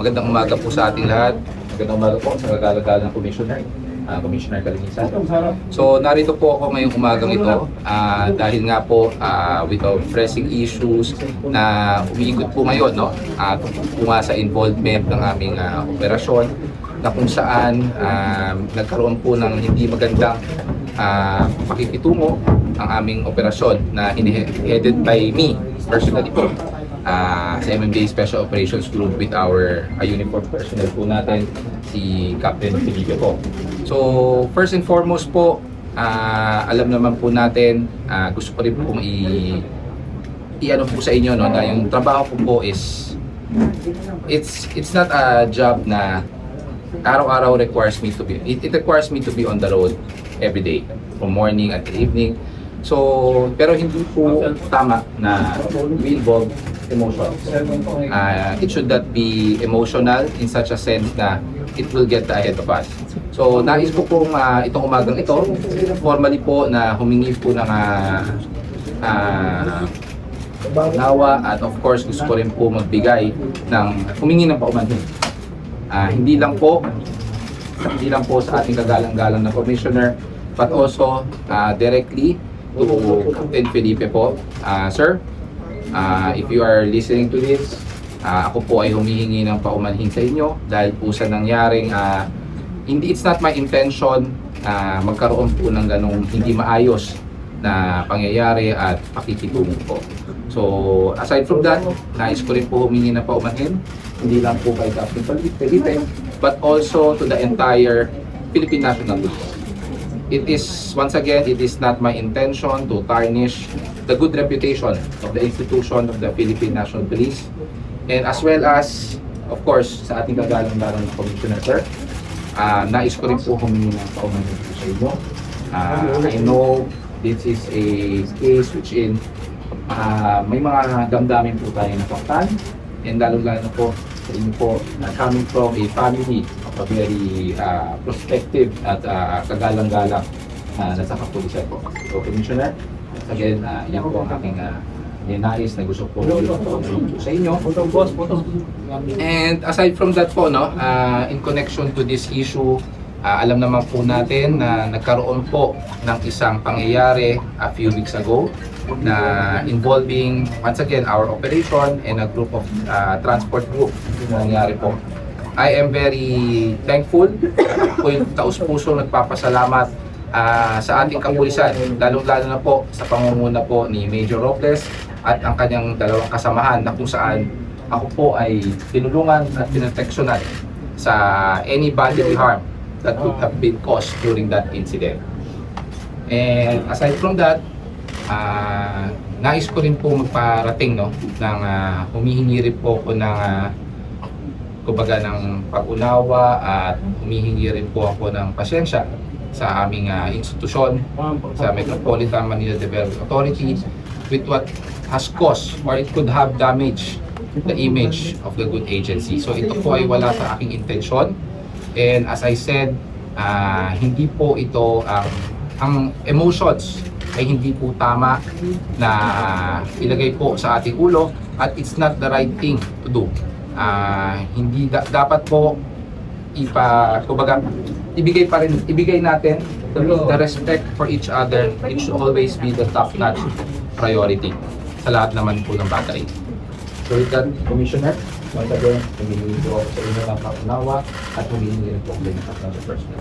Magandang umaga po sa ating lahat. Magandang umaga po sa kagalagal ng Commissioner, Commissioner Kalinisan. So narito po ako ngayong umagang ito dahil nga po with our pressing issues na umiikot po ngayon, no? Po nga sa involvement ng aming operasyon na kung saan nagkaroon po ng hindi magandang pakikitungo ang aming operasyon na headed by me personally po sa MMDA Special Operations Group with our uniform personnel po natin, si Captain Felipe po. So first and foremost po, alam naman po natin, gusto ko rin po i-ano po sa inyo, no, na yung trabaho ko po is it's not a job na araw-araw requires me to be, it requires me to be on the road every day from morning until evening. So pero hindi po tama na we involve emotion. It should not be emotional in such a sense na it will get ahead of us. So nais ko pong itong umagang ito formally po na humingi po ng nawa, at of course gusto ko rin po magbigay ng humingi ng paumanhin. Hindi lang po sa ating kagalang-galang na commissioner, but also directly to Captain Felipe po. Sir, if you are listening to this, ako po ay humihingi ng paumanhin sa inyo dahil po sa nangyaring it's not my intention na magkaroon po ng ganong hindi maayos na pangyayari at pakikitungo po. So aside from that, nais ko rin po humingi ng paumanhin, hindi lang po kay Captain Felipe, but also to the entire Philippine National Police. It is, once again, it is not my intention to tarnish the good reputation of the institution of the Philippine National Police, and as well as, of course, sa ating kagalang-galang na Commissioner, sir. Nais ko rin po humingi ng paumanhin po sa inyo. I know this is a case which may mga damdamin po tayo nasaktan, and lalo-lalo po sa inyo po coming from a family of a very prospective at kagalang-galang nasa kapulisan po. So Commissioner, again, yan po ang aking nais na gusto po sa inyo. And aside from that po, no, in connection to this issue, alam naman po natin na nagkaroon po ng isang pangyayari a few weeks ago na involving once again our operation and a group of transport group na nangyari po. I am very thankful po yung taus-puso nagpapasalamat sa ating kapulisan, lalong-lalo na po sa pangunguna po ni Major Robles at ang kanyang dalawang kasamahan na kung saan ako po ay tinulungan at pinoteksyonan sa any bodily harm that could have been caused during that incident. And aside from that, nais ko rin po magparating, no, ng humihingi rin po ako ng kumbaga ng pag-unawa at humihingi rin po ako ng pasensya sa aming institusyon, sa Metropolitan Manila Development Authority, with what has caused or it could have damaged the image of the good agency. So ito po ay wala sa aking intensyon. And as I said, hindi po ito ang emotions ay hindi po tama na ilagay po sa ating ulo, at it's not the right thing to do. Hindi dapat po kumbaga ibigay natin the respect for each other. It should always be the top-notch priority sa lahat naman po ng bagay. So with that, Commissioner, once again, humihingi po ako sa inyo ng paunawa at humihingi rin po ako ng personal.